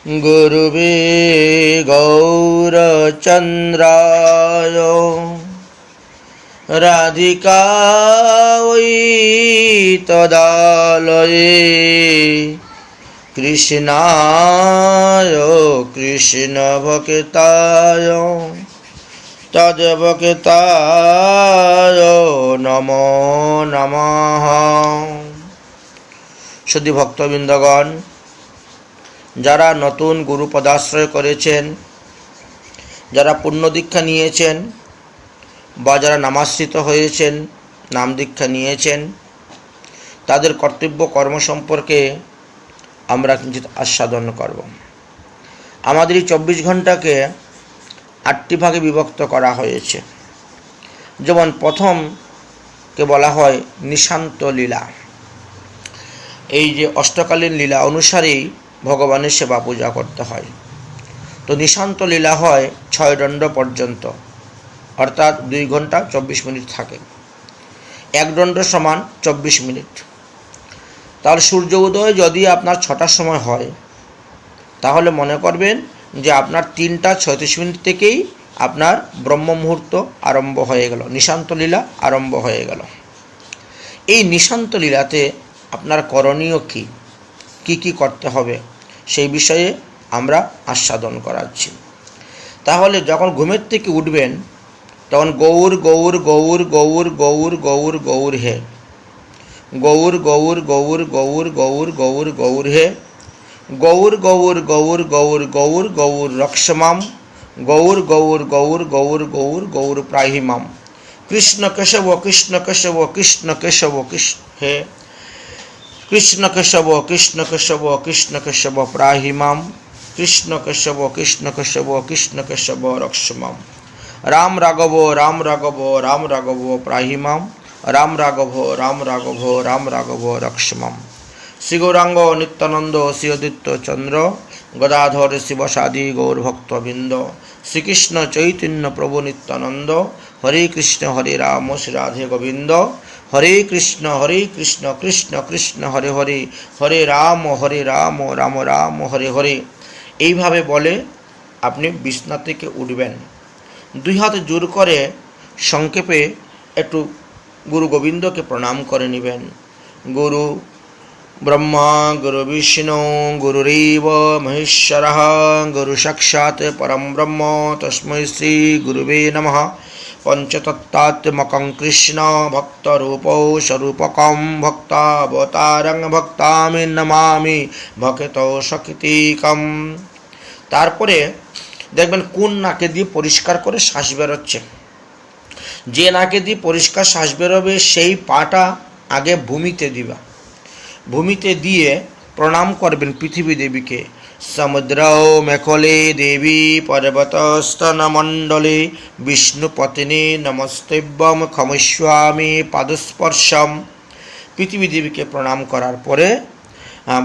गुरुवे गौरचन्द्राय राधिकायै तदालये कृष्णाय कृष्णभक्ताय तद्भक्ताय नमो नमः। शुद्धि भक्तबृंदगण, যারা নতুন গুরু পদাশ্রয় করেছেন, যারা পুণ্য দীক্ষা নিয়েছেন বা যারা নামাশ্রিত হয়েছেন, নাম দীক্ষা নিয়েছেন, তাদের কর্তব্য কর্ম সম্পর্কে আমরা কিঞ্চিৎ আস্বাদন করব। আমাদের এই 24 ঘন্টাকে 8টি ভাগে বিভক্ত করা হয়েছে। যেমন প্রথমকে বলা হয় নিশান্ত লীলা। এই যে অষ্টকালীন লীলা অনুসারেই ভগবানের সেবা পূজা করতে হয়। তো নিশান্ত লীলা হয় 6 দণ্ড পর্যন্ত, অর্থাৎ 2 ঘন্টা 24 মিনিট থাকে। 1 দণ্ড সমান 24 মিনিট। তাহলে সূর্য উদয় যদি আপনার 6টার সময় হয়, তাহলে মনে করবেন যে আপনার 3টা 36 মিনিট থেকেই আপনার ব্রহ্ম মুহূর্ত আরম্ভ হয়ে গেল, নিশান্ত লীলা আরম্ভ হয়ে গেল। এই নিশান্ত লীলাতে আপনার করণীয় কী কী করতে হবে সেই বিষয়ে আমরা আস্বাদন করাচ্ছি। তাহলে যখন ঘুমের থেকে উঠবেন তখন গৌর গৌর গৌর গৌর গৌর গৌর গৌর হে, গৌর গৌর গৌর গৌর গৌর গৌর গৌর হে, গৌর গৌর গৌর গৌর গৌর গৌর রক্ষমাম, গৌর গৌর গৌর গৌর গৌর গৌর প্রাহিমাম, কৃষ্ণ কেশব কৃষ্ণ কেশব কৃষ্ণ কেশব কৃষ্ণ হে, কৃষ্ণ কেশব কৃষ্ণ কেশব কৃষ্ণ কেশব প্রাহিমাম, কৃষ্ণ কেশব কৃষ্ণ কেশব কৃষ্ণ কেশব রক্ষমাম, রাম রাঘব রাম রাঘব রাম রাঘব প্রাহিমাম, রাম রাঘব রাম রাঘব রাম রাঘব রক্ষমাম। শ্রী গৌরাঙ্গ নিত্যানন্দ শ্রী অদ্বৈত চন্দ্র গদাধর শিবসাদি গৌরভক্তবৃন্দ, শ্রীকৃষ্ণ চৈতন্য প্রভু নিত্যানন্দ, হরে কৃষ্ণ হরে রাম শ্রী রাধে গোবিন্দ, হরে কৃষ্ণ কৃষ্ণ কৃষ্ণ হরে হরে, হরে রাম রাম রাম হরে হরে। এইভাবে বলে আপনি বিছনা থেকে উঠবেন। 2 হাত জোর করে সংক্ষেপে একটু গুরু গোবিন্দকে প্রণাম করে নেবেন। গুরু ব্রহ্মা গুরু বিষ্ণু গুরুরেব মহেশ্বরঃ, গুরু সাক্ষাৎ পরম ব্রহ্ম তস্मै শ্রী গুরুবে নমঃ। পঞ্চতত্ত্বাত্মকং কৃষ্ণ ভক্তরূপৌ স্বরূপকং ভক্তাবতারং ভক্তামি নমামি ভক্তৌ সকিতিকম। তারপরে দেখবেন কোন নাকে দিয়ে পরিষ্কার করে শ্বাস বেরোচ্ছে। যে নাকে দিয়ে পরিষ্কার শ্বাস বেরোবে সেই পাটা আগে ভূমিতে দিবা। ভূমিতে দিয়ে প্রণাম করবেন পৃথিবী দেবীকে। সমুদ্র মেখলে দেবী পর্বতস্তনমণ্ডলে বিষ্ণুপত্নী নমস্তেব্যম ক্ষমস্বামী পাদস্পর্শম। পৃথিবী দেবীকে প্রণাম করার পরে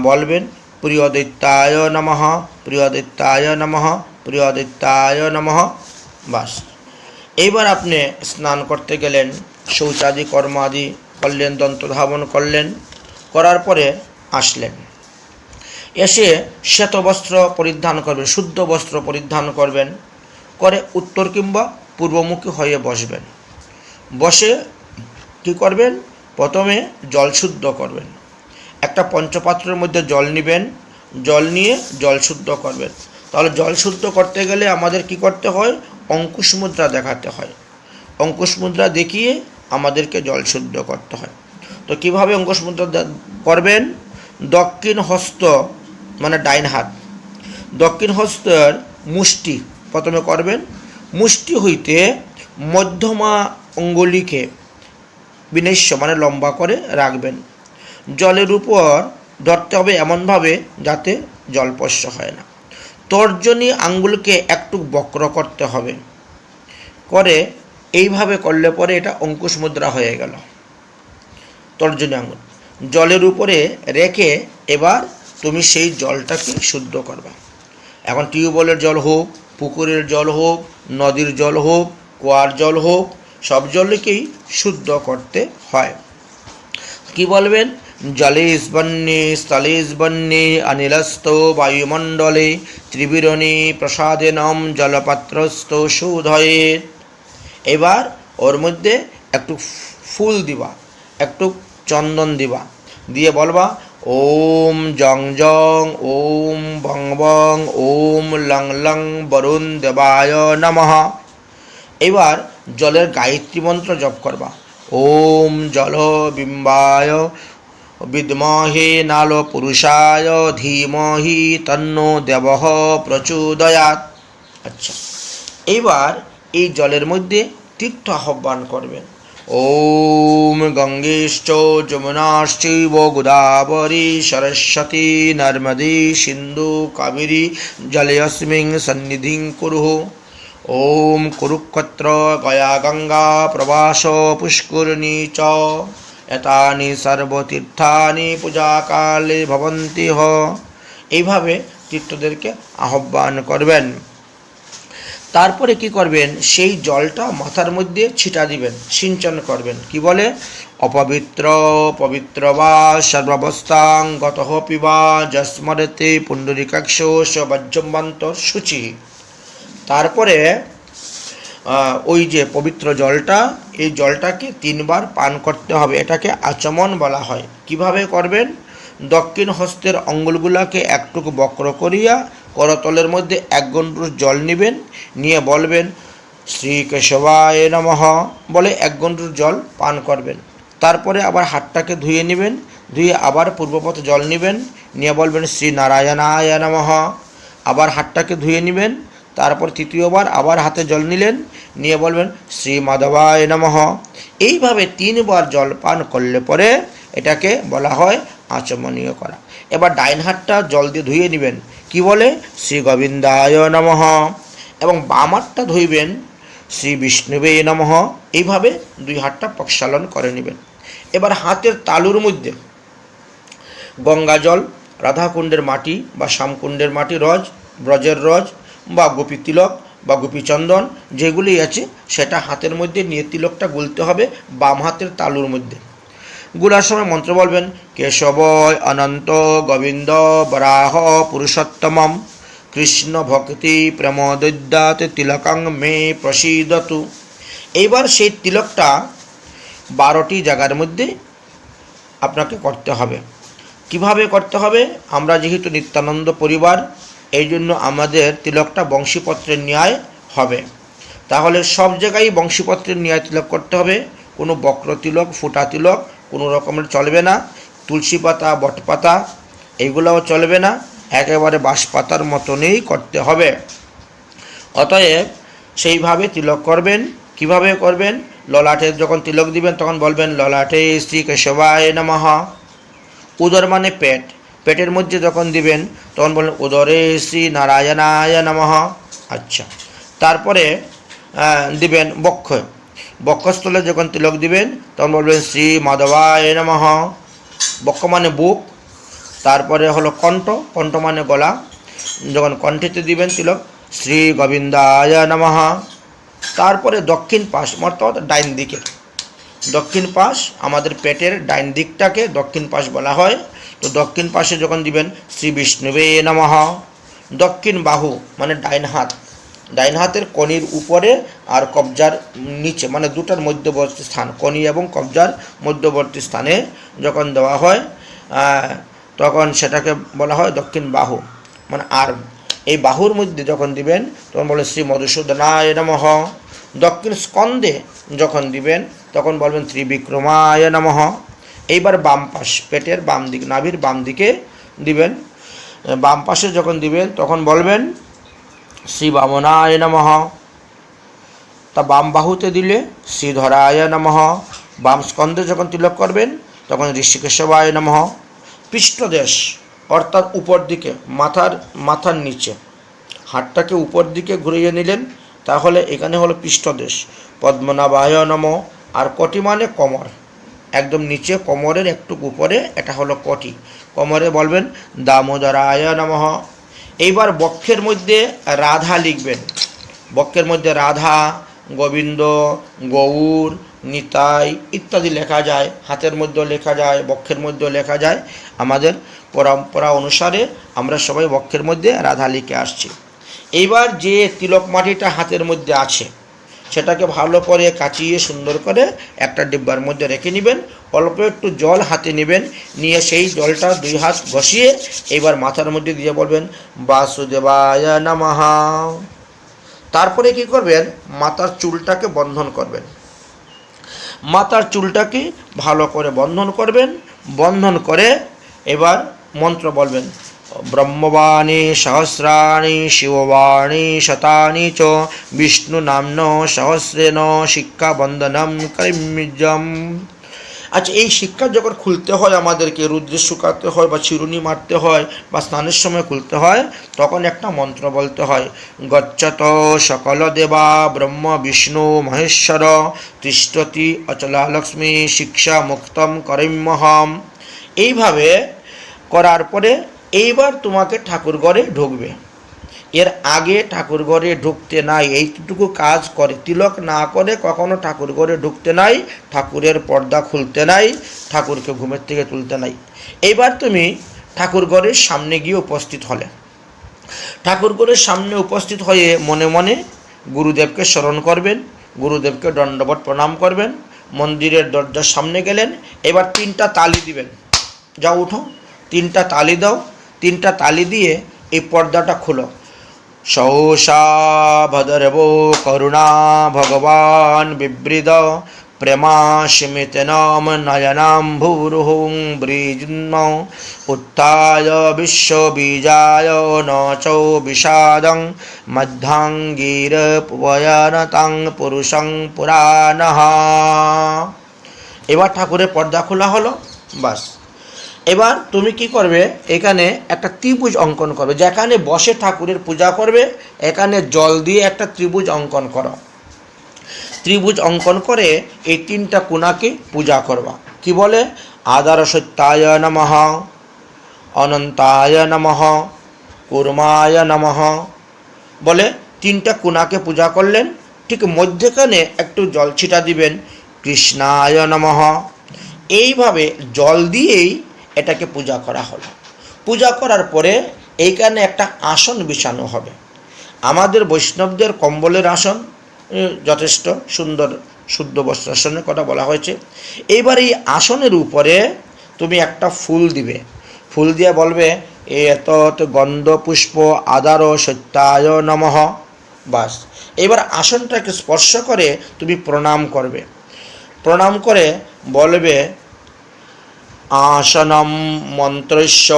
বলবেন প্রিয় দৈত্যায় নমঃ, প্রিয় দৈত্যায় নমঃ, প্রিয় দৈত্যায় নমঃ। বাস, এইবার আপনি স্নান করতে গেলেন, শৌচাদি কর্মাদি করলেন, দন্তধাবন করলেন, করার পরে আসলেন। এসে শ্বেত বস্ত্র পরিধান করবেন, শুদ্ধ বস্ত্র পরিধান করবেন, করে উত্তর কিংবা পূর্বমুখী হয়ে বসবেন। বসে কী করবেন? প্রথমে জল শুদ্ধ করবেন। একটা পঞ্চপাত্রের মধ্যে জল নেবেন, জল নিয়ে জল শুদ্ধ করবেন। তাহলে জল শুদ্ধ করতে গেলে আমাদের কি করতে হয়? অঙ্কুশ মুদ্রা দেখাতে হয়। অঙ্কুশ মুদ্রা দেখিয়ে আমাদেরকে জল শুদ্ধ করতে হয়। তো কীভাবে অঙ্কুশ মুদ্রা করবেন? দক্ষিণ হস্ত মানে ডাইন হাত, দক্ষিণ হস্তের মুষ্টি প্রথমে করবেন। মুষ্টি হইতে মধ্যমা অঙ্গুলিকে বিনস্য মানে লম্বা করে রাখবেন। জলের উপর ধরতে হবে এমনভাবে যাতে জলস্পর্শ হয় না। তর্জনী আঙ্গুলকে একটু বক্র করতে হবে, করে এইভাবে করলে পরে এটা অঙ্কুশ মুদ্রা হয়ে গেল। তর্জনী আঙ্গুল জলের উপরে রেখে এবার তুমি সেই জলটাকে শুদ্ধ করবা। এখন টিউবওয়েলের জল হোক, পুকুরের জল হোক, নদীর জল হোক, কুয়ার জল হোক, সব জলকেই শুদ্ধ করতে হয়। কি বলবেন? জলেস্বন্যে স্থলেস্বন্যে অনিলস্থো বায়ুমণ্ডলে ত্রিবিরণী প্রসাদেনম জলপাত্রস্থ শোধয়েত। এবার ওর মধ্যে একটু ফুল দিবা, একটু চন্দন দিবা, দিয়ে বলবা ওম জং জং ওম বং বং ওম লং লং বরুণ দেবায় নমঃ। এবার জলের গায়ত্রী মন্ত্র জপ করবা, ওম জল বিম্বায় বিদ্মহে নাল পুরুষায় ধীমহি তন্নো দেবঃ প্রচোদয়াৎ। আচ্ছা, এইবার এই জলের মধ্যে তীর্থ আহ্বান করবেন, ওম গঙ্গেশ্চ যমুনাশ্চৈব গোদাবরী সরস্বতী নর্মদে সিন্ধু কাবেরী জলেऽস্মিং সন্নিধিং কুরু। ওম কুরুক্ষেত্র গয়া গঙ্গা প্রবাস পুষ্করিণী চ এতানি সর্বতীর্থানি পূজাকালে ভবন্তি হ। এইভাবে তীর্থদেরকে আহ্বান করবেন। তারপরে কি করবেন, সেই জলটা মাথার মধ্যে ছিটা দিবেন, সিঞ্চন করবেন। কি বলে, অপবিত্র পবিত্র বা সর্বাবস্থাং গতঃ পিবা যস্মরতে পুণ্ডরিকাক্ষ সবজ্জম্বান্তর শুচি। তারপরে ওই যে পবিত্র জলটা, এই জলটাকে 3 বার পান করতে হবে, এটাকে আচমন বলা হয়। কিভাবে করবেন, দক্ষিণ হস্তের আঙ্গুলগুলোকে একটুকু বক্র করিয়া করতলের মধ্যে 1 গণ্ডূষ জল নেবেন, নিয়ে বলবেন শ্রী কেশবায় নমঃ বলে 1 গণ্ডূষ জল পান করবেন। তারপরে আবার হাতটাকে ধুয়ে নেবেন, ধুয়ে আবার পূর্বপথ জল নেবেন, নিয়ে বলবেন শ্রী নারায়ণায় নমঃ। আবার হাতটাকে ধুয়ে নেবেন, তারপর তৃতীয়বার আবার হাতে জল নিলেন, নিয়ে বলবেন শ্রী মাধবায় নমঃ। এইভাবে 3 বার জল পান করলে পরে এটাকে বলা হয় আচমনীয় করা। এবার ডাইন হাতটা জল দিয়ে ধুয়ে নেবেন, কি বলে, শ্রী গোবিন্দায় নমঃ। এবং বাম হাতটা ধুইবেন, শ্রী বিষ্ণুবে নমঃ। এইভাবে 2 হাতটা প্রক্ষালন করে নেবেন। এবার হাতের তালুর মধ্যে গঙ্গা জল, রাধাকুণ্ডের মাটি বা শ্যামকুণ্ডের মাটি, রজ, ব্রজের রজ বা গোপী তিলক বা গোপী চন্দন যেগুলি আছে সেটা হাতের মধ্যে নিয়ে তিলকটা গুলতে হবে বাম হাতের তালুর মধ্যে। গুলার সময় মন্ত্র বলবেন কেশবয় অনন্ত গোবিন্দ বরাহ পুরুষোত্তমম কৃষ্ণ ভক্তি প্রেমদদ্যাত তিলকং মে প্রসীদতু। এইবার সেই তিলকটা 12টি জায়গার মধ্যে আপনাকে করতে হবে। কিভাবে করতে হবে, আমরা যেহেতু নিত্যানন্দ পরিবার, এই জন্য আমাদের তিলকটা বংশীপত্রের ন্যায় হবে। তাহলে সব জায়গায় বংশীপত্রের ন্যায় তিলক করতে হবে। কোনো বক্র তিলক, ফুটা তিলক কোনো রকমের চলবে না। তুলসী পাতা, বটপাতা এইগুলোও চলবে না, একেবারে বাঁশপাতার মতনই করতে হবে। অতএব সেইভাবে তিলক করবেন। কিভাবে করবেন, ললাটে যখন তিলক দিবেন তখন বলবেন ললাটে শ্রী কেশবায় নমঃ। উদর মানে পেট, পেটের মধ্যে যখন দিবেন তখন বলবেন উদরে শ্রী নারায়ণায় নমঃ। আচ্ছা, তারপরে দিবেন বক্ষ, বক্ষস্থলে যখন তিলক দিবেন তখন বলবেন শ্রী মাধবায় নমঃ। বক্ষ মানে বুক। তারপরে হলো কণ্ঠ, কণ্ঠ মানে গলা, যখন কণ্ঠেতে দিবেন তিলক শ্রী গোবিন্দায় নমঃ। তারপরে দক্ষিণ পাশ অর্থাৎ ডাইন দিকে, দক্ষিণ পাশ আমাদের পেটের ডাইন দিকটাকে দক্ষিণ পাশ বলা হয়। তো দক্ষিণ পাশে যখন দিবেন শ্রী বিষ্ণুবে নমঃ। দক্ষিণ বাহু মানে ডাইন হাত, ডাইন হাতের কনির উপরে আর কবজার নিচে মানে দুটার মধ্যবর্তী স্থান, কনি এবং কবজার মধ্যবর্তী স্থানে যখন দেওয়া হয় তখন সেটাকে বলা হয় দক্ষিণ বাহু মানে আর্ম। এই বাহুর মধ্যে যখন দিবেন তখন বলে শ্রী মধুসূদনায় নমঃ। দক্ষিণ স্কন্ধে যখন দিবেন তখন বলবেন ত্রিবিক্রমায় নমঃ। এইবার বাম পাশ, পেটের বাম দিক, নাভির বাম দিকে দিবেন। বাম পাশে যখন দিবেন তখন বলবেন শ্রী বামনায় নমঃ। তা বাম বাহুতে দিলে শ্রীধরায় নমঃ। বাম স্কন্ধে যখন তিলক করবেন তখন ঋষিকেশবায় নমঃ। পৃষ্ঠদেশ অর্থাৎ উপর দিকে, মাথার নিচে হাতটাকে উপর দিকে ঘুরিয়ে নিলেন, তাহলে এখানে হলো পৃষ্ঠদেশ, পদ্মনাভায় নমঃ। আর কটি মানে কোমর, একদম নিচে কোমরের একটু উপরে এটা হলো কটি, কোমরে বলবেন দামোদরায় নমঃ। এইবার বক্ষের মধ্যে রাধা লিখবেন, বক্ষের মধ্যে রাধা, গোবিন্দ, গৌর, নিতাই ইত্যাদি লেখা যায়, হাতের মধ্যেও লেখা যায়, বক্ষের মধ্যেও লেখা যায়। আমাদের পরম্পরা অনুসারে আমরা সবাই বক্ষের মধ্যে রাধা লিখে আসছি। এইবার যে তিলক মাটিটা হাতের মধ্যে আছে সেটাকে ভালো করে কাচিয়ে সুন্দর করে একটা ডিব্বার মধ্যে রেখে নেবেন। অল্প একটু জল হাতে নেবেন, নিয়ে সেই জলটা 2 হাত ঘষিয়ে এইবার মাথার মধ্যে দিয়ে বলবেন বাসুদেবায় নমঃ। তারপরে কি করবেন, মাথার চুলটাকে বন্ধন করবেন। মাথার চুলটাকে ভালো করে বন্ধন করবেন। বন্ধন করে এবার মন্ত্র বলবেন ব্রহ্মবাণী সহস্রাণি শিববাণী শতানি চ বিষ্ণু নাম্ন সহস্রেণ শিক্ষা বন্দনম করিম্যজম। আচ্ছা, এই শিক্ষা যখন খুলতে হয় আমাদেরকে, রুদ্রে শুকাতে হয় বা চিরুনি মারতে হয় বা স্নানের সময় খুলতে হয়, তখন একটা মন্ত্র বলতে হয় গচ্ছত সকল দেবা ব্রহ্ম বিষ্ণু মহেশ্বর তিষ্ঠতি অচলা লক্ষ্মী শিক্ষা মুক্তম করিম্যহম। এইভাবে করার পরে এইবার তোমাকে ঠাকুর ঘরে ঢুকবে। এর আগে ঠাকুর ঘরে ঢুকতে নাই, এইটুকু কাজ করে। তিলক না করে কখনো ঠাকুর ঘরে ঢুকতে নাই, ঠাকুরের পর্দা খুলতে নাই, ঠাকুরকে ঘুমের থেকে তুলতে নাই। এইবার তুমি ঠাকুর ঘরের সামনে গিয়ে উপস্থিত হলে, ঠাকুর ঘরের সামনে উপস্থিত হয়ে মনে মনে গুরুদেবকে স্মরণ করবেন, গুরুদেবকে দণ্ডবত প্রণাম করবেন। মন্দিরের দরজার সামনে গেলেন, এবার 3টা তালি দিবেন। যাও উঠো, 3টা তালি দাও। 3টা তালি দিয়ে এই পর্দাটা খুলো। সহসা ভদরবো করুণা ভগবান বিবৃদ প্রেমাশমিতনাম নয়নাম ভূরুহুং ব্রিজন্ম উত্থায় বিশ্ববীজায় নচৌ বিষাদং মধ্যাঙ্গীর পয়নতাং পুরুষং পুরাণঃ। এবার ঠাকুরের পর্দা খোলা হলো। বাস, এবার তুমি কি করবে, এখানে একটা ত্রিভুজ অঙ্কন করবে। যেখানে বসে ঠাকুরের পূজা করবে এখানে জল দিয়ে একটা ত্রিভুজ অঙ্কন করো। ত্রিভুজ অঙ্কন করে এই 3টা কোণাকে পূজা করবা। কি বলে, আদার সত্যায় নমঃ, অনন্তায় নমঃ, কুর্মায় নমঃ বলে 3টা কোণাকে পূজা করলেন। ঠিক মধ্যখানে একটু জল ছিটা দিবেন, কৃষ্ণায় নমঃ। এইভাবে জল দিয়েই এটাকে পূজা করা হলো। পূজা করার পরে এইখানে একটা আসন বিছানো হবে। আমাদের বৈষ্ণবদের কম্বলের আসন যথেষ্ট সুন্দর, শুদ্ধ বস্ত্রাসনের কথা বলা হয়েছে। এইবার এই আসনের উপরে তুমি একটা ফুল দিবে। ফুল দিয়ে বলবে এত গন্ধ পুষ্প আদার সত্যায় নমঃ। বাস, এবার আসনটাকে স্পর্শ করে তুমি প্রণাম করবে। প্রণাম করে বলবে আসনম মন্ত্রস্য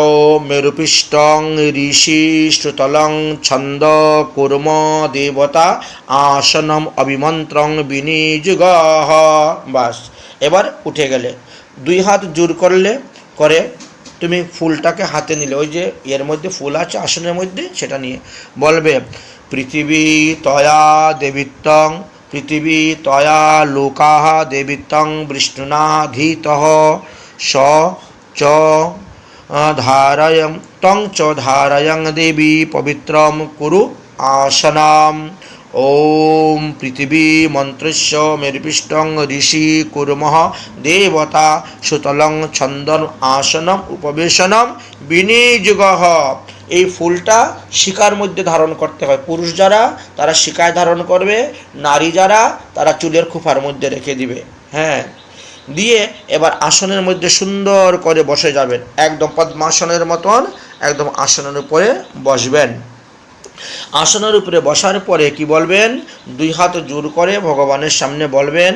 মেরুপিষ্টং ঋষি শ্রুতলং ছন্দ কুর্ম দেবতা আসনম অভিমন্ত্রং বিনিযুগঃ। বাস, এবার উঠে গেলে 2 হাত জোর করলে করে তুমি ফুলটাকে হাতে নিলে, ওই যে এর মধ্যে ফুল আছে আসনের মধ্যে, সেটা নিয়ে বলবে পৃথিবী তয়া দেবিত্বং পৃথিবী তয়া লোকাঃ দেবিত্বং বিষ্ণুনা ধীতঃ স চ ধারয়ং তং চ ধারয়ং দেবী পবিত্রম কুরু আসনাম। ওম পৃথিবী মন্ত্রস্য মেরুপিষ্টং ঋষি কুর্মঃ দেবতা সুতলং ছন্দন আসনম উপবেশনম বিনিযুগঃ। এই ফুলটা শিকার মধ্যে ধারণ করতে হয়। পুরুষ যারা তারা শিকায় ধারণ করবে, নারী যারা তারা চুলের খোপার মধ্যে রেখে দিবে। হ্যাঁ, দিয়ে এবার আসনের মধ্যে সুন্দর করে বসে যাবেন, একদম পদ্মাসনের মতন একদম আসনের উপরে বসবেন। আসনের উপরে বসার পরে কি বলবেন, 2 হাত জোর করে ভগবানের সামনে বলবেন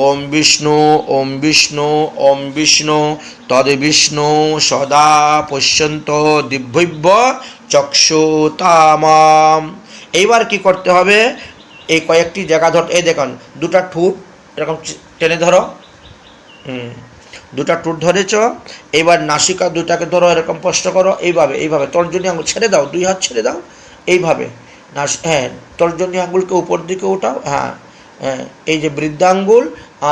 ওম বিষ্ণু ওম বিষ্ণু ওম বিষ্ণু তদ বিষ্ণু সদা পশ্যন্ত দিব্যৈব্য চক্ষুতামাম। এইবার কি করতে হবে, এই কয়েকটি জায়গা ধর, এই দেখুন 2টা ঠোঁট এরকম টেনে ধরো। 2টা ঠোঁট ধরেছ, এইবার নাসিকা 2টাকে ধরো, এরকম স্পষ্ট করো। এইভাবে এইভাবে তর্জনী আঙুল ছেড়ে দাও, 2 হাত ছেড়ে দাও এইভাবে। হ্যাঁ, তর্জনী আঙুলকে উপর দিকে উঠাও। হ্যাঁ হ্যাঁ, এই যে বৃদ্ধাঙ্গুল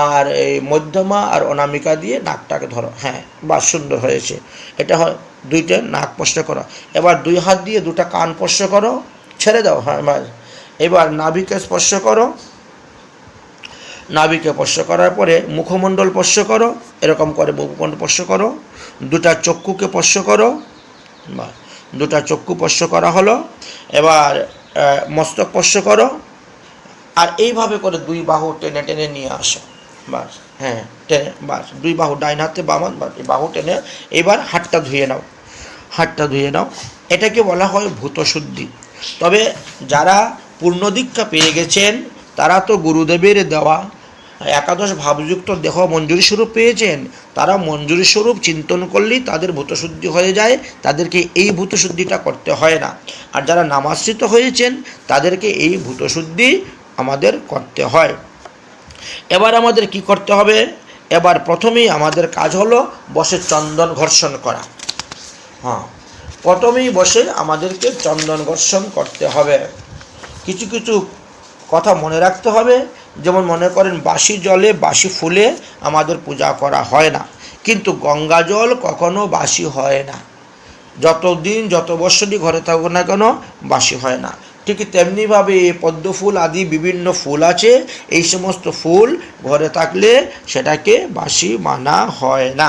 আর এই মধ্যমা আর অনামিকা দিয়ে নাকটাকে ধরো। হ্যাঁ, বাস, সুন্দর হয়েছে। এটা হয় 2টা নাক স্পর্শ করো। এবার 2 হাত দিয়ে 2টা কান স্পর্শ করো, ছেড়ে দাও। হ্যাঁ, বাস। এবার নাভিকে স্পর্শ করো, নাভিকে স্পর্শ করার পরে মুখমণ্ডল স্পর্শ করো, এরকম করে মুখমণ্ডল স্পর্শ করো, দুটা চক্ষুকে স্পর্শ করো, বা দুটা চক্ষু স্পর্শ করা হলো। এবার মস্তক স্পর্শ করো, আর এইভাবে করে দুই বাহু টেনে টেনে নিয়ে আসো। বাস, হ্যাঁ টেনে, বাস দুই বাহু, ডাইন হাতে বামান, বাহু টেনে এবার হাতটা ধুয়ে নাও, হাতটা ধুয়ে নাও। এটাকে বলা হয় ভূতশুদ্ধি। তবে যারা পূর্ণ দীক্ষা পেয়ে গেছেন তারা তো গুরুদেবের দেওয়া একাদশ ভাবযুক্ত দেহ মঞ্জুরি স্বরূপ পেয়েছেন, তারা মঞ্জুরি স্বরূপ চিন্তন করলেই তাদের ভূতশুদ্ধি হয়ে যায়, তাদেরকে এই ভূতশুদ্ধিটা করতে হয় না। আর যারা নামাশ্রিত হয়েছেন তাদেরকে এই ভূতশুদ্ধি আমাদের করতে হয়। এবার আমাদের কি করতে হবে? এবার প্রথমেই আমাদের কাজ হলো বসে চন্দন ঘর্ষণ করা। হ্যাঁ, প্রথমেই বসে আমাদেরকে চন্দন ঘর্ষণ করতে হবে। কিছু কিছু কথা মনে রাখতে হবে, যেমন মনে করেন বাসি জলে বাসি ফুলে আমাদের পূজা করা হয় না, কিন্তু গঙ্গা জল কখনো বাসি হয় না। যতদিন যত বৎসরই ঘরে থাকুক না কেন বাসি হয় না। ঠিক তেমনিভাবে পদ্ম ফুল আদি বিভিন্ন ফুল আছে, এই সমস্ত ফুল ঘরে থাকলে সেটাকে বাসি মানা হয় না।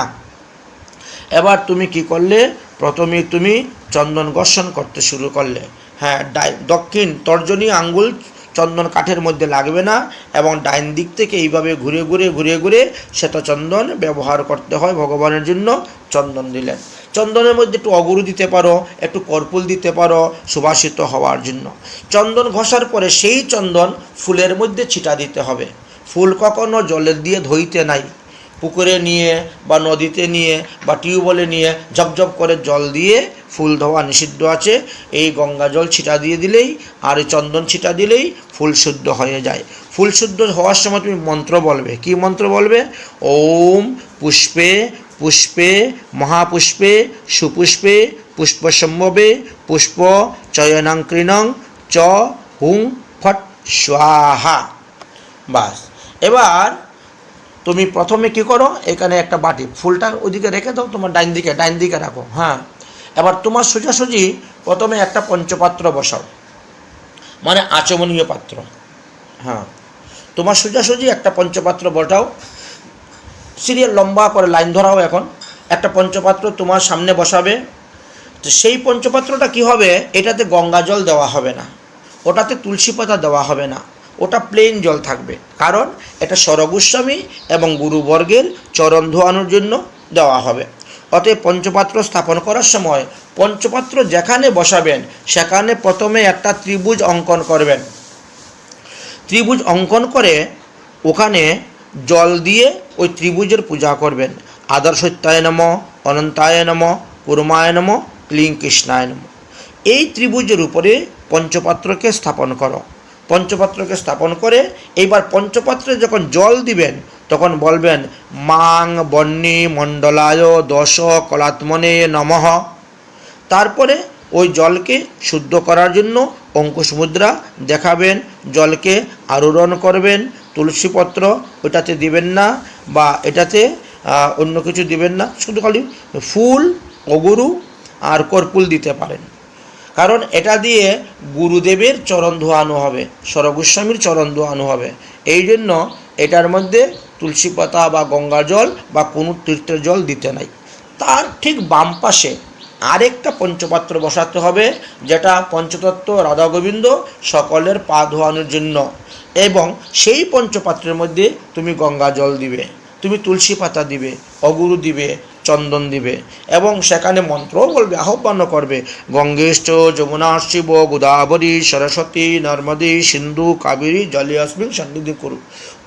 এবার তুমি কি করলে? প্রথমে তুমি চন্দন ঘর্ষণ করতে শুরু করলে। হ্যাঁ, দক্ষিণ তর্জনী আঙ্গুল চন্দন কাঠের মধ্যে লাগবে না, এবং ডাইন দিক থেকে এইভাবে ঘুরে ঘুরে ঘুরে ঘুরে শ্বেত চন্দন ব্যবহার করতে হয়। ভগবানের জন্য চন্দন দিলেন, চন্দনের মধ্যে একটু অগুরু দিতে পারো, একটু কর্পূর দিতে পারো সুবাসিত হওয়ার জন্য। চন্দন ঘষার পরে সেই চন্দন ফুলের মধ্যে ছিটা দিতে হবে। ফুল কখনো জলের দিয়ে ধুইতে নাই, পুকুরে নিয়ে বা নদীতে নিয়ে বা টিউবওয়েলে নিয়ে ঝপঝপ করে জল দিয়ে ফুল ধোয়া নিষিদ্ধ আছে। এই গঙ্গা জল ছিটা দিয়ে দিলেই আর এই চন্দন ছিটা দিলেই ফুল শুদ্ধ হয়ে যায়। ফুল শুদ্ধ হওয়ার সময় তুমি মন্ত্র বলবে। কি মন্ত্র বলবে? ওম পুষ্পে পুষ্পে মহাপুষ্পে সুপুষ্পে পুষ্পসম্ভবে পুষ্প চয়নাঙ্কৃণং চ হুং ফট স্বাহা। বাস, এবার তুমি প্রথমে কি করো? এখানে একটা বাটি, ফুলটা ওইদিকে রেখে দাও, তোমার ডাইন দিকে রাখো। হ্যাঁ, এবার তোমার সোজাসুজি প্রথমে একটা পঞ্চপাত্র বসাও, মানে আচমনীয় পাত্র। হ্যাঁ, তোমার সোজাসুজি একটা পঞ্চপাত্র বসাও, সিরিয়াল লম্বা করে লাইন ধরাও। এখন একটা পঞ্চপাত্র তোমার সামনে বসাবে। তো সেই পঞ্চপাত্রটা কি হবে? এটাতে গঙ্গা জল দেওয়া হবে না, ওটাতে তুলসী পাতা দেওয়া হবে না, ওটা প্লেন জল থাকবে। কারণ এটা সরগোস্বামী এবং গুরুবর্গের চরণ ধোয়ানোর জন্য দেওয়া হবে। অতএব পঞ্চপাত্র স্থাপন করার সময় পঞ্চপাত্র যেখানে বসাবেন সেখানে প্রথমে একটা ত্রিভুজ অঙ্কন করবেন। ত্রিভুজ অঙ্কন করে ওখানে জল দিয়ে ওই ত্রিভুজের পূজা করবেন। আদর্শত্যায় নম, অনন্তায় নম, কুর্মায় নম, ক্লিং কৃষ্ণায় নম। এই ত্রিভুজের উপরে পঞ্চপাত্রকে স্থাপন করো। পঞ্চপাত্রকে স্থাপন করে এইবার পঞ্চপাত্রে যখন জল দিবেন তখন বলবেন মাং বন্যী মণ্ডলায় দশ কলাত্মনে নমঃ। তারপরে ওই জলকে শুদ্ধ করার জন্য অঙ্কুশ মুদ্রা দেখাবেন, জলকে আরোহণ করবেন। তুলসীপত্র ওটাতে দিবেন না, বা এটাতে অন্য কিছু দিবেন না, শুধু খালি ফুল, অগুরু আর কর্পূর দিতে পারেন। কারণ এটা দিয়ে গুরুদেবের চরণ ধোয়ানো হবে, সরগোস্বামীর চরণ ধোয়ানো হবে। এই জন্য এটার মধ্যে তুলসী পাতা বা গঙ্গা জল বা কোনো তীর্থের জল দিতে নাই। তার ঠিক বাম পাশে আরেকটা পঞ্চপাত্র বসাতে হবে, যেটা পঞ্চতত্ত্ব রাধা গোবিন্দ সকলের পা ধোয়ানোর জন্য। এবং সেই পঞ্চপাত্রের মধ্যে তুমি গঙ্গা জল দিবে, তুমি তুলসী পাতা দিবে, অগুরু দিবে, চন্দন দিবে, এবং সেখানে মন্ত্রও বলবে, আহ্বানও করবে। গঙ্গেশ্চ যমুনা শিব গোদাবরী সরস্বতী নর্মদী সিন্ধু কাবেরী জলে অস্মিন সন্নিধি করু।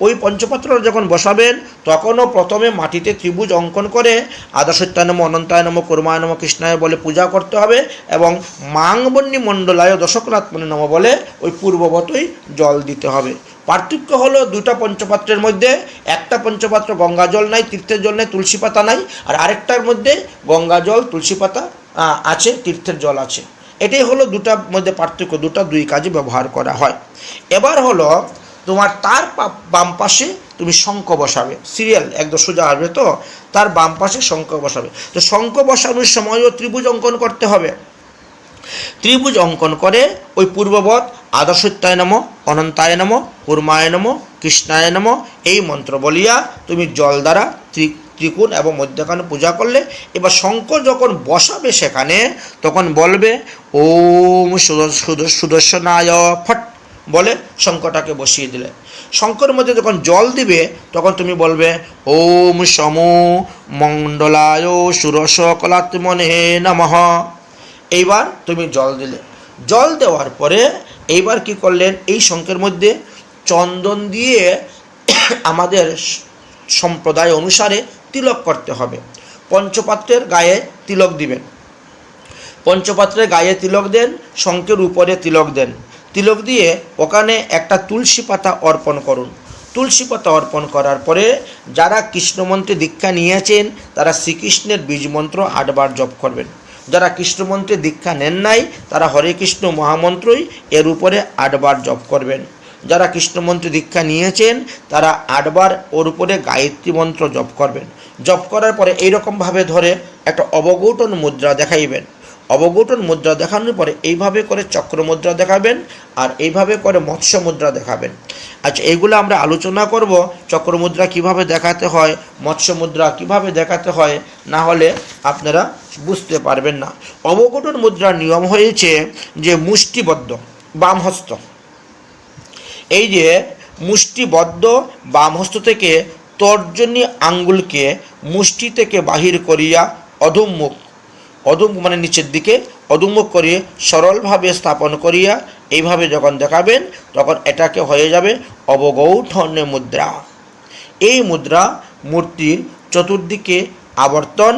ওই পঞ্চপাত্র যখন বসাবেন তখনও প্রথমে মাটিতে ত্রিভুজ অঙ্কন করে আদর্শত্যায় নম, অনন্তায় নম, কুর্মায় নম, কৃষ্ণায় বলে পূজা করতে হবে, এবং মাংবন্যী মণ্ডলায় দশকরাত্মনে নম বলে ওই পূর্ববতই জল দিতে হবে। পার্থক্য হলো দুটা পঞ্চপাত্রের মধ্যে, একটা পঞ্চপাত্র গঙ্গা জল নাই, তীর্থের জল নাই, তুলসী পাতা নাই, আর আরেকটার মধ্যে গঙ্গা জল, তুলসী পাতা আছে, তীর্থের জল আছে। এটাই হলো দুটার মধ্যে পার্থক্য, দুটা দুই কাজে ব্যবহার করা হয়। এবার হলো তোমার তার বাম পাশে তুমি শঙ্খ বসাবে, সিরিয়াল একদম সোজা আসবে, তো তার বাম পাশে শঙ্খ বসাবে। তো শঙ্খ বসানোর সময়ও ত্রিভুজ অঙ্কন করতে হবে। ত্রিভুজ অঙ্কন করে ওই পূর্ববৎ আদর্শত্যায় নম, অনন্তায় নম, কুর্মায় নম, কৃষ্ণায় নম এই মন্ত্র বলিয়া তুমি জল দ্বারা ত্রিকোণ এবং মধ্যখানে পূজা করলে। এবার শঙ্খ যখন বসাবে সেখানে তখন বলবে ওম সুদর্শনায় ফট বলে শঙ্খটাকে বসিয়ে দিলে। শঙ্খের মধ্যে যখন জল দিবে তখন তুমি বলবে ওম সমো মণ্ডলায় সুরস কলাত্মনে নমঃ। এইবার তুমি জল দিলে। জল দেওয়ার পরে এইবার কি করলেন, এই শঙ্খের মধ্যে চন্দন দিয়ে আমাদের সম্প্রদায় অনুসারে তিলক করতে হবে। পঞ্চপাত্রের গায়ে তিলক দিবেন, পঞ্চপাত্রের গায়ে তিলক দেন, শঙ্খের উপরে তিলক দেন। তিলক দিয়ে ওখানে একটা তুলসী পাতা অর্পণ করুন। তুলসী পাতা অর্পণ করার পরে যারা কৃষ্ণমন্ত্রে দীক্ষা নিয়েছেন তারা শ্রীকৃষ্ণের বীজ মন্ত্র 8 বার জপ করবেন। যারা কৃষ্ণমন্ত্রে দীক্ষা নেন নাই তারা হরে কৃষ্ণ মহামন্ত্রই এর উপরে 8 বার জপ করবেন। যারা কৃষ্ণমন্ত্রে দীক্ষা নিয়েছেন তারা 8 বার ওর উপরে গায়ত্রী মন্ত্র জপ করবেন। জপ করার পরে এইরকমভাবে ধরে একটা অবগৌটন মুদ্রা দেখাইবেন। অবগৌটন মুদ্রা দেখানোর পরে এইভাবে করে চক্র মুদ্রা দেখাবেন আর এইভাবে করে মৎস্য মুদ্রা দেখাবেন। আচ্ছা, এইগুলো আমরা আলোচনা করব চক্র মুদ্রা কীভাবে দেখাতে হয়, মৎস্য মুদ্রা কীভাবে দেখাতে হয়, না হলে আপনারা বুঝতে পারবেন না। অবগৌটন মুদ্রার নিয়ম হয়েছে যে মুষ্টিবদ্ধ বাম হস্ত, এই যে মুষ্টিবদ্ধ বাম হস্ত থেকে তর্জনী আঙ্গুলকে মুষ্টি থেকে বাহির করিয়া অধোমুখ মানে নিচের দিকে অধোমুখ করিয়ে সরলভাবে স্থাপন করিয়া এইভাবে যখন দেখাবেন তখন এটাকে হয়ে যাবে অবগৌঠন মুদ্রা। এই মুদ্রা মূর্তির চতুর্দিকে আবর্তন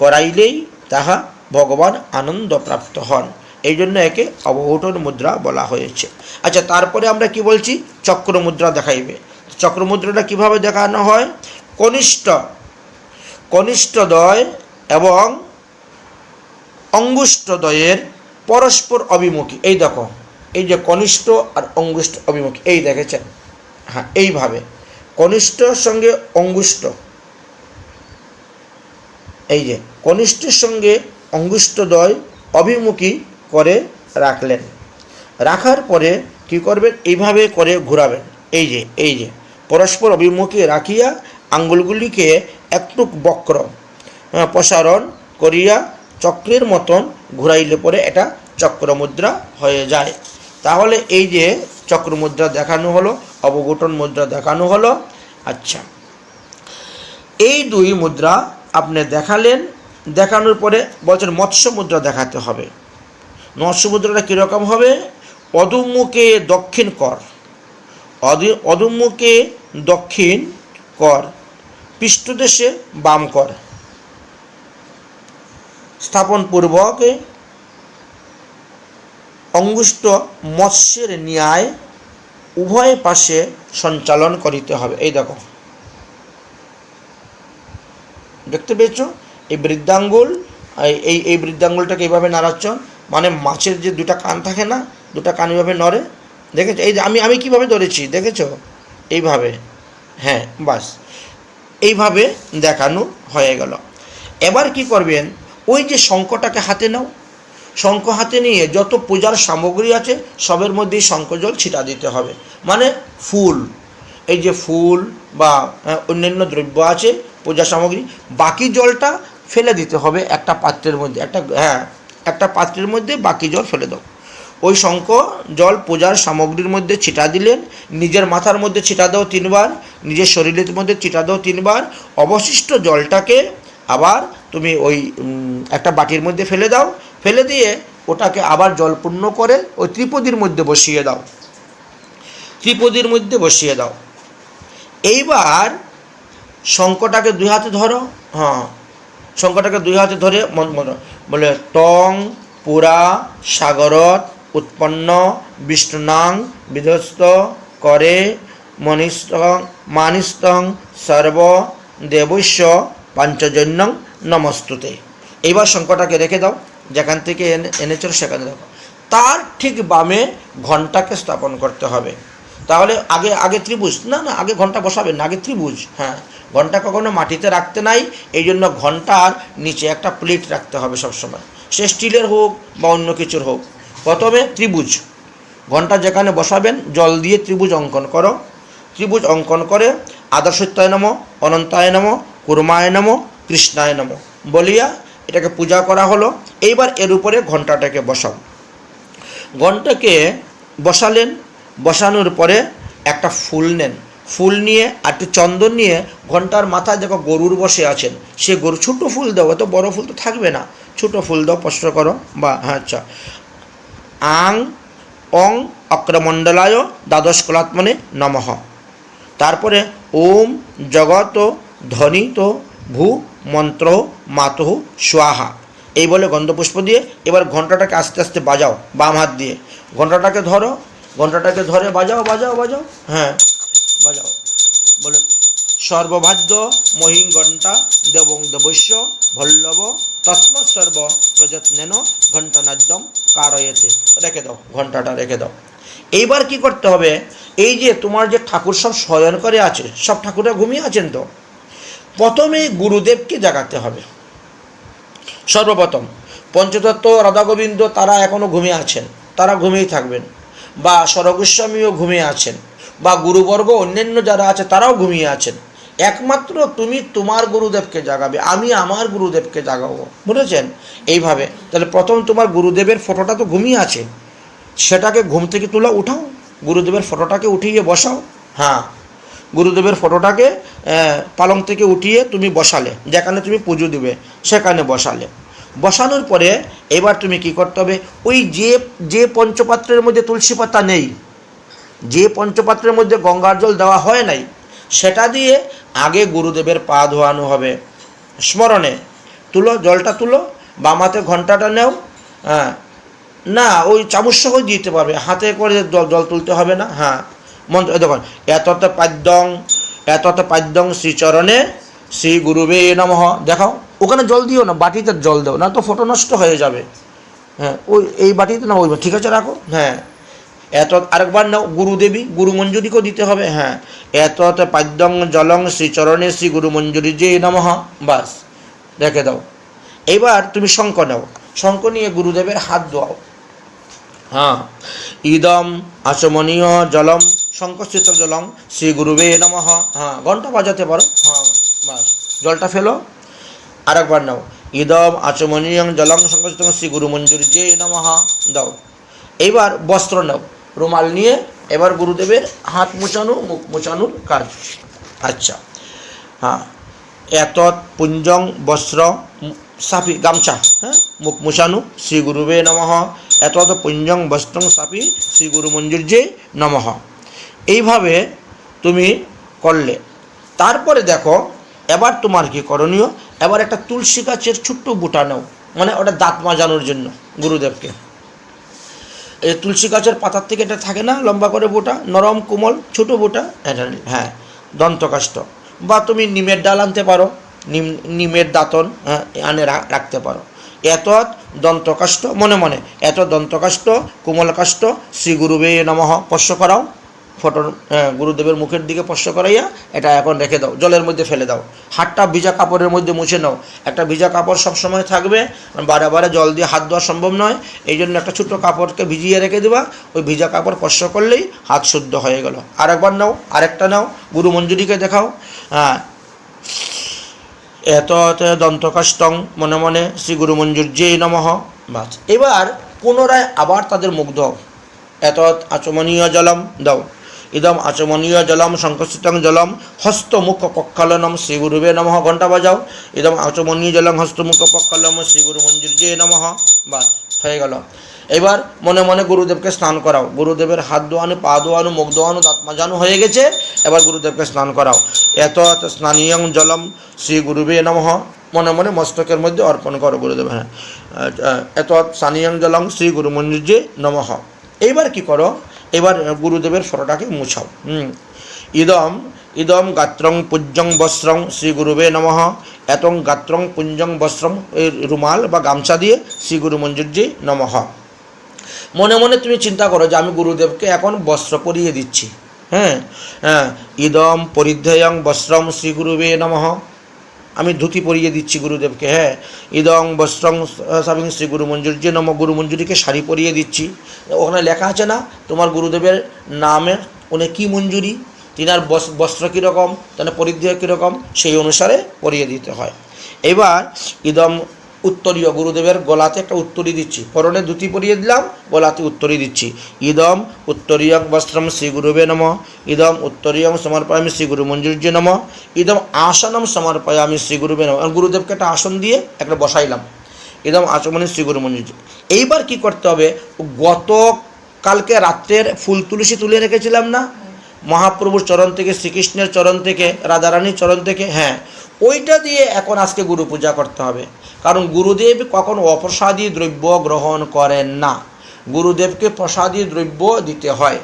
করাইলেই তাহা ভগবান আনন্দ প্রাপ্ত হন, এই জন্য একে অবগৌঠন মুদ্রা বলা হয়েছে। আচ্ছা, তারপরে আমরা কি বলছি, চক্র মুদ্রা দেখাইবে। চক্র মুদ্রাটা কীভাবে দেখানো হয়, কনিষ্ঠদ্বয় এবং অঙ্গুষ্ঠদ্বয়ের পরস্পর অভিমুখী। এই দেখো, এই যে কনিষ্ঠ আর অঙ্গুষ্ঠ অভিমুখী, এই দেখেছেন, হ্যাঁ এইভাবে কনিষ্ঠর সঙ্গে অঙ্গুষ্ঠ, এই যে কনিষ্ঠের সঙ্গে অঙ্গুষ্ঠদ্বয় অভিমুখী করে রাখলেন। রাখার পরে কি করবেন, এইভাবে করে ঘোরাবেন। এই যে পরস্পর অভিমুখী রাখিয়া আঙ্গুলগুলিকে একটু বক্র প্রসারণ করিয়া চক্রের মতন ঘুরাইলে পরে এটা চক্র মুদ্রা হয়ে যায়। তাহলে এই যে চক্র মুদ্রা দেখানো হলো, অবগৌঠন মুদ্রা দেখানো হলো। আচ্ছা, এই দুই মুদ্রা আপনি দেখালেন, দেখানোর পরে বলছেন মৎস্য মুদ্রা দেখাতে হবে। মৎস্য মুদ্রাটা কীরকম হবে, অধোমুখে দক্ষিণ কর, অধোমুখে দক্ষিণ কর, পৃষ্ঠদেশে বাম কর স্থাপনপূর্বক অঙ্গুষ্ঠ মৎস্যের ন্যায় উভয় পাশে সঞ্চালন করিতে হবে। এই দেখো, দেখতে পেয়েছ, এই বৃদ্ধাঙ্গুল, এই বৃদ্ধাঙ্গুলটাকে এইভাবে নাড়াচ্ছ, মানে মাছের যে দুটা কান থাকে না, দুটা কান এইভাবে নড়ে, দেখেছো? এই যে আমি কীভাবে ধরেছি দেখেছো, এইভাবে, হ্যাঁ বাস এইভাবে দেখানো হয়ে গেল। এবার কি করবেন, ওই যে শঙ্খটাকে হাতে নাও, শঙ্খ হাতে নিয়ে যত পূজার সামগ্রী আছে সবের মধ্যেই শঙ্খ জল ছিটা দিতে হবে। মানে ফুল, এই যে ফুল বা অন্যান্য দ্রব্য আছে পূজা সামগ্রী, বাকি জলটা ফেলে দিতে হবে একটা পাত্রের মধ্যে, একটা পাত্রের মধ্যে বাকি জল ফেলে দাও। ওই শঙ্খ জল পূজার সামগ্রীর মধ্যে ছিটা দিলেন, নিজের মাথার মধ্যে ছিটা দাও 3 বার, নিজের শরীরের মধ্যে ছিটা দাও 3 বার। অবশিষ্ট জলটাকে আবার তুমি ওই একটা বাটির মধ্যে ফেলে দাও, ফেলে দিয়ে ওটাকে আবার জলপূর্ণ করে ওই ত্রিপদীর মধ্যে বসিয়ে দাও, ত্রিপদীর মধ্যে বসিয়ে দাও। এইবার শঙ্খটাকে 2 হাতে ধরো, শঙ্খটাকে 2 হাতে ধরে বলে টং পুরা সাগরত উৎপন্ন বিষ্ণুনাং বিধ্বস্ত করে মানিস্তং সর্ব দেবস্য পাঞ্চজন্যং নমস্তুতে। এইবার শঙ্খটাকে রেখে দাও, যেখান থেকে এনেছিল সেখানে দেখো, তার ঠিক বামে ঘণ্টাকে স্থাপন করতে হবে। তাহলে আগে ত্রিভুজ, না আগে ঘণ্টা বসাবেন না, আগে ত্রিভুজ। ঘণ্টা কখনো মাটিতে রাখতে নাই, এই জন্য ঘণ্টার নিচে একটা প্লেট রাখতে হবে সবসময়, সে স্টিলের হোক বা অন্য কিছুর হোক। প্রথমে ত্রিভুজ, ঘণ্টা যেখানে বসাবেন জল দিয়ে ত্রিভুজ অঙ্কন করো। ত্রিভুজ অঙ্কন করে আদর্শত্যায় নমঃ, অনন্তায় নমঃ, কুর্মায় নমঃ, কৃষ্ণায় নমঃ বলিয়া এটাকে পূজা করা হলো। এইবার এর উপরে ঘণ্টাটাকে বসাও। ঘণ্টাকে বসালেন, বসানোর পরে একটা ফুল নেন, ফুল নিয়ে আর একটু চন্দন নিয়ে ঘণ্টার মাথায় দেখো গরুর বসে আছেন, সে গরু ছোটো ফুল দাও, এত বড় ফুল তো থাকবে না, ছোটো ফুল দাও, স্পষ্ট করো। বা হ্যাঁ আচ্ছা, আং অং অক্রমণ্ডলায় দ্বাদশ কলাত্মনে নমঃ। তারপরে ওম জগত ধ্বনিত ভূ মন্ত্র মাতঃ স্বাহা এই বলে গন্ধপুষ্প দিয়ে এবার ঘণ্টাটাকে আস্তে আস্তে বাজাও, বাম হাত দিয়ে ঘণ্টাটাকে ধরো, ঘণ্টাটাকে ধরে বাজাও বাজাও বাজাও, হ্যাঁ বাজাও, বলে সর্বভাদ্য মহিং ঘণ্টা দেবং দেবস্য ভল্লভ তস্মৎ সর্ব প্রযত্নেন ঘণ্টানাদ্যম কারয়েতে। রেখে দাও, ঘণ্টাটা রেখে দাও। এইবার কি করতে হবে, এই যে তোমার যে ঠাকুর সব শয়ন করে আছে, সব ঠাকুররা ঘুমিয়ে আছেন, তো প্রথমে গুরুদেবকে জাগাতে হবে। সর্বপ্রথম পঞ্চতত্ত্ব রাধা গোবিন্দ তারা এখনও ঘুমিয়ে আছেন, তারা ঘুমিয়েই থাকবেন, বা সরগোস্বামীও ঘুমিয়ে আছেন, বা গুরুবর্গ অন্যান্য যারা আছে তারাও ঘুমিয়ে আছেন। একমাত্র তুমি তোমার গুরুদেবকে জাগাবে, আমি আমার গুরুদেবকে জাগাবো, বুঝেছেন? এইভাবে তাহলে প্রথম তোমার গুরুদেবের ফটোটা তো ঘুমিয়ে আছে, সেটাকে ঘুম থেকে তুলে উঠাও, গুরুদেবের ফটোটাকে উঠিয়ে বসাও। হ্যাঁ, গুরুদেবের ফটোটাকে পালং থেকে উঠিয়ে তুমি বসালে, যেখানে তুমি পুজো দেবে সেখানে বসালে। বসানোর পরে এবার তুমি কি করতে হবে, ওই যে পঞ্চপাত্রের মধ্যে তুলসী পাতা নেই, যে পঞ্চপাত্রের মধ্যে গঙ্গার জল দেওয়া হয় নাই, সেটা দিয়ে আগে গুরুদেবের পা ধোয়ানো হবে। স্মরণে তুলো, জলটা তুলো, বামাতে ঘণ্টাটা নেও, হ্যাঁ না ওই চামচ সহ দিতে পারবে, হাতে করে জল তুলতে হবে না। হ্যাঁ মন্ত্র দেখুন, এতত পাদ্যং শ্রীচরণে শ্রী গুরুবে নমঃ। দেখাও, ওখানে জল দিও না, বাটিতে জল দাও, না তো ফটো নষ্ট হয়ে যাবে। হ্যাঁ ওই এই বাটিতে না, ওই ঠিক আছে রাখো। হ্যাঁ এত আরেকবার নাও, গুরুদেবী গুরুমঞ্জুরিকেও দিতে হবে। হ্যাঁ এতত পাদ্যং জলং শ্রীচরণে শ্রী গুরুমঞ্জুরি যে নমঃ, বাস রেখে দাও। এইবার তুমি শঙ্খ নাও, শঙ্খ নিয়ে গুরুদেবের হাত ধোয়াও। হ্যাঁ ইদম আচমনীয় জলম শঙ্কস্থিত জলম শ্রী গুরুবে নমঃ। হ্যাঁ ঘণ্টা বাজাতে পারো। হ্যাঁ বাস, জলটা ফেলো, আরেকবার নাও, ইদম আচমনীয় জলম শঙ্কস্থিত শ্রী গুরু মঞ্জুরি যে নমঃ দাও। এইবার বস্ত্র নাও, রুমাল নিয়ে এবার গুরুদেবের হাত মোছানো, মুখ মোছানোর কাজ। আচ্ছা হ্যাঁ, এতৎ পুঞ্জং বস্ত্র সাপি গামছা, হ্যাঁ মুখ মোছানো শ্রী গুরুবে নমঃ। এতৎ পুঞ্জং বস্ত্রং সাপি শ্রী গুরু মঞ্জুর্যে নমঃ। এইভাবে তুমি করলে। তারপরে দেখো এবার তোমার কি করণীয়, এবার একটা তুলসী গাছের ছোট্ট বুটা নাও, মানে ওটা দাঁত মাজানোর জন্য গুরুদেবকে। এই তুলসী গাছের পাতার থেকে এটা থাকে না লম্বা করে বোটা, নরম কোমল ছোটো বোটা, এটা হ্যাঁ দন্তকাষ্ঠ, বা তুমি নিমের ডাল আনতে পারো, নিমের দাঁতন আনে রাখতে পারো। এত দন্তকাষ্ঠ মনে মনে, এত দন্তকাষ্ঠ কোমল কাষ্ঠ শ্রী গুরুবে নমঃ স্পর্শ করাও, ফটোর গুরুদেবের মুখের দিকে স্পর্শ করাইয়া এটা এখন রেখে দাও, জলের মধ্যে ফেলে দাও। হাতটা ভিজা কাপড়ের মধ্যে মুছে নাও, একটা ভিজা কাপড় সবসময় থাকবে, বারে বারে জল দিয়ে হাত ধোয়া সম্ভব নয়, এই জন্য একটা ছোটো কাপড়কে ভিজিয়ে রেখে দেবা, ওই ভিজা কাপড় স্পর্শ করলেই হাত শুদ্ধ হয়ে গেল। আরেকবার নাও, আরেকটা নাও, গুরু মঞ্জুরিকে দেখাও। হ্যাঁ এত দন্তকাষ্টং মনে মনে শ্রী গুরু মঞ্জুর্যে নমঃ, বাস। এবার পুনরায় আবার তাদের মুখ দাও, এত আচমনীয় জলম দাও, ইদম আচমনীয় জলম সংকস্থিতং জলম হস্তমুখ পক্ষালনম শ্রী গুরুবে নমঃ, ঘণ্টা বাজাও, ইদম আচমনীয় জলম হস্তমুখ পক্ষালম শ্রী গুরু মঞ্জুর্যে নমঃ, বাস হয়ে গেল। এবার মনে মনে গুরুদেবকে স্নান করাও, গুরুদেবের হাত ধোয়ানো, পা ধোয়ানো, মুখ ধোয়ানো, দাঁত মাজানো হয়ে গেছে, এবার গুরুদেবকে স্নান করাও। এত স্নানীয়ং জলম শ্রী গুরুবে নমঃ, মনে মনে মস্তকের মধ্যে অর্পণ করো গুরুদেব। হ্যাঁ এত স্নানীয়ং জলম শ্রী গুরু মঞ্জুর্যে নমঃ। এইবার কি করো, এবার গুরুদেবের ফটোটাকে মুছাও। ইদম গাত্রং পুঞ্জং বস্ত্রং শ্রী গুরুবে নমঃ। এতং গাত্রং পুঞ্জং বস্ত্রম, এই রুমাল বা গামছা দিয়ে শ্রী গুরু মঞ্জুর্যে নমঃ। মনে মনে তুমি চিন্তা করো যে আমি গুরুদেবকে এখন বস্ত্র পরিয়ে দিচ্ছি। হ্যাঁ হ্যাঁ ইদম পরিধেয়ং বস্ত্রম শ্রী গুরুবে নমঃ। আমি ধুতি পরিয়ে দিচ্ছি গুরুদেবকে, হ্যাঁ। ইদং বস্ত্রং সাবিং শ্রী গুরু মঞ্জুরি নম, গুরু মঞ্জুরিকে শাড়ি পরিয়ে দিচ্ছি। ওখানে লেখা আছে না তোমার গুরুদেবের নামের উনি কী মঞ্জুরি, তিনার বস্ত্র কীরকম, তাহলে পরিধেয় কীরকম, সেই অনুসারে পরিয়ে দিতে হয়। এবার ইদম উত্তরীয়, গুরুদেবের গলাতে একটা উত্তরী দিচ্ছি, পরনে ধুতি পরিয়ে দিলাম, গলাতে উত্তরী দিচ্ছি। ইদম উত্তরীয়ং বস্ত্রম শ্রী গুরুবে নম, ইদম উত্তরীয়ং সমর্পয়ামি শ্রী গুরু মঞ্জুর্য নম, ইদম আসনম সমর্পয়ামি শ্রী গুরুবে নম। গুরুদেবকে একটা আসন দিয়ে একটা বসাইলাম, ইদম আচমনে শ্রী গুরু মঞ্জুর্য। এইবার কি করতে হবে, গতকালকে রাত্রের ফুল তুলসী তুলে রেখেছিলাম না মহাপ্রভুর চরণ থেকে, শ্রীকৃষ্ণের চরণ থেকে, রাধারানীর চরণ থেকে, হ্যাঁ, ওইটা দিয়ে এখন আজকে গুরু পূজা করতে হবে। কারণ গুরুদেব কখনো অপ্রসাদী দ্রব্য গ্রহণ করেন না, গুরুদেবকে প্রসাদী দ্রব্য দিতে হয়।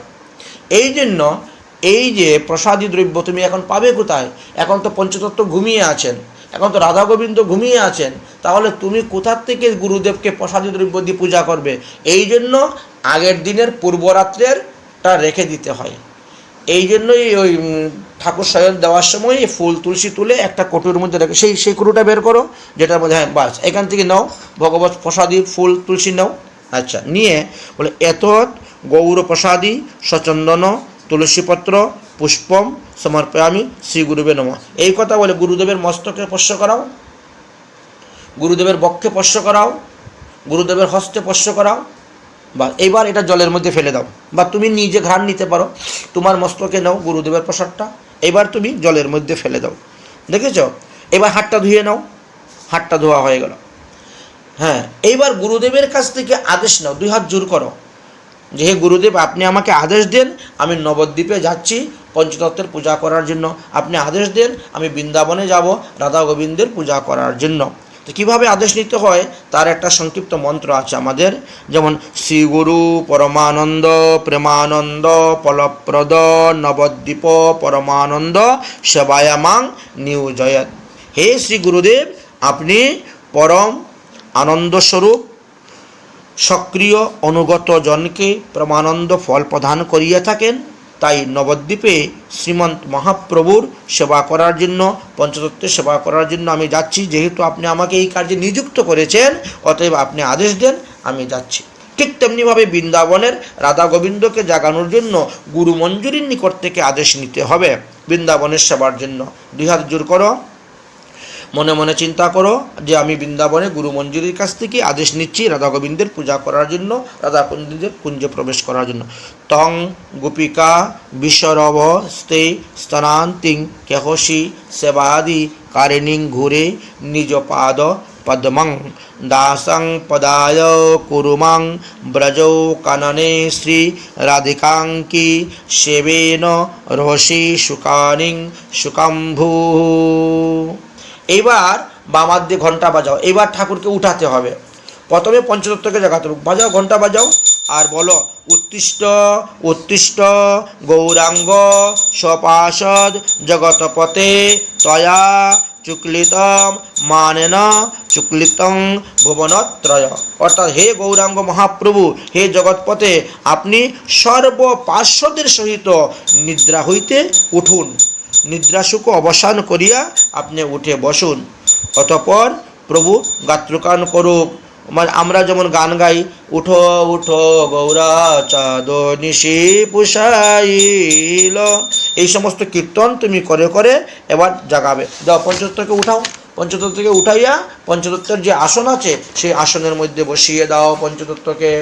এই জন্য এই যে প্রসাদী দ্রব্য তুমি এখন পাবে কোথায়, এখন তো পঞ্চতত্ত্ব ঘুমিয়ে আছেন, এখন তো রাধা গোবিন্দ ঘুমিয়ে আছেন, তাহলে তুমি কোথার থেকে গুরুদেবকে প্রসাদী দ্রব্য দিয়ে পূজা করবে? এই জন্য আগের দিনের পূর্বরাত্রেরটা রেখে দিতে হয়। এই জন্যই ওই ঠাকুর শয়ন দেওয়ার সময় ফুল তুলসী তুলে একটা কটুর মধ্যে রেখে, সেই কটুটা বের করো যেটার মধ্যে, হ্যাঁ বাস, এখান থেকে নাও ভগবত প্রসাদী ফুল তুলসী নাও। আচ্ছা, নিয়ে বলে এত গৌর প্রসাদী সচন্দন তুলসীপত্র পুষ্পম সমর্পয়ামি শ্রী গুরুবে নম। এই কথা বলে গুরুদেবের মস্তকে স্পর্শ করাও, গুরুদেবের বক্ষে স্পর্শ করাও, গুরুদেবের হস্তে স্পর্শ করাও, বা এবার এটা জলের মধ্যে ফেলে দাও, বা তুমি নিজে ঘ্রাণ নিতে পারো, তোমার মস্তকে নাও গুরুদেবের প্রসাদটা, এবার তুমি জলের মধ্যে ফেলে দাও। দেখেছ? এবার হাতটা ধুয়ে নাও, হাতটা ধোয়া হয়ে গেল। হ্যাঁ, এইবার গুরুদেবের কাছ থেকে আদেশ নাও, দুই হাত জোর করো যে হে গুরুদেব, আপনি আমাকে আদেশ দেন, আমি নবদ্বীপে যাচ্ছি পঞ্চতত্ত্বের পূজা করার জন্য, আপনি আদেশ দেন আমি বৃন্দাবনে যাব রাধা গোবিন্দের পূজা করার জন্য। তো কীভাবে আদেশ নিতে হয় তার একটা সংক্ষিপ্ত মন্ত্র আছে আমাদের, যেমন শ্রী গুরু পরমানন্দ প্রেমানন্দ ফলপ্রদ নবদ্বীপ পরমানন্দ সেবায়ামাং নিয়োজয়ত। হে শ্রী গুরুদেব, আপনি পরম আনন্দস্বরূপ সক্রিয় অনুগত জনকে প্রমানন্দ ফল প্রদান করিয়া থাকেন, তাই নবদ্বীপে শ্রীমন্ত মহাপ্রভুর সেবা করার জন্য, পঞ্চতত্ত্বের সেবা করার জন্য আমি যাচ্ছি। যেহেতু আপনি আমাকে এই কাজে নিযুক্ত করেছেন, অতএব আপনি আদেশ দেন, আমি যাচ্ছি। ঠিক তেমনিভাবে বৃন্দাবনের রাধা গোবিন্দকে জাগানোর জন্য গুরু মঞ্জুরির নিকট থেকে আদেশ নিতে হবে বৃন্দাবনের সেবার জন্য। দুই হাত জোর করো, মনে মনে চিন্তা করো যে আমি বৃন্দাবনে গুরু মঞ্জুরির কাছ থেকে আদেশ নিচ্ছি রাধা গোবিন্দের পূজা করার জন্য, রাধা গোবিন্দের কুঞ্জে প্রবেশ করার জন্য। তং গোপিকা বিশ্বরব স্তে স্তনান্তিং কেহসি সেবাদি কারিণীং ঘুরে নিজ পাদ পদ্মং দাসং পদায় কুরুমাং ব্রজৌ কাননে শ্রী রাধিকাঙ্কি সেবেন রহসি সুকানিং সুকাম্ভু। এইবার বামার দিয়ে ঘন্টা বাজাও, এইবার ঠাকুরকে উঠাতে হবে। প্রথমে পঞ্চতত্ত্বকে জাগাতে হবে, বাজাও ঘন্টা বাজাও আর বলো উত্তিষ্ট উত্তিষ্ট গৌরাঙ্গ স্বপাশদ জগৎপতে তয়া চুকলিতম মানেন চুকলিতং ভুবনত্রয়। অর্থাৎ হে গৌরাঙ্গ মহাপ্রভু, হে জগৎপতে, আপনি সর্বপার্শ্বদের সহিত নিদ্রা হইতে উঠুন, নিদ্রাসুখ অবসান করিয়া আপনি উঠে বসুন। অতঃপর প্রভু গাত্রগান করুক। আমরা যেমন গান গাই, উঠো উঠো গৌরা চাঁদ নিশি পুষাইল, এই সমস্ত কীর্তন তুমি করে করে এবার জাগাবে। দাও পঞ্চতত্ত্বকে উঠাও, পঞ্চতত্ত্বকে উঠাইয়া পঞ্চতত্ত্বের যে আসন আছে সেই আসনের মধ্যে বসিয়ে দাও পঞ্চতত্ত্বকে।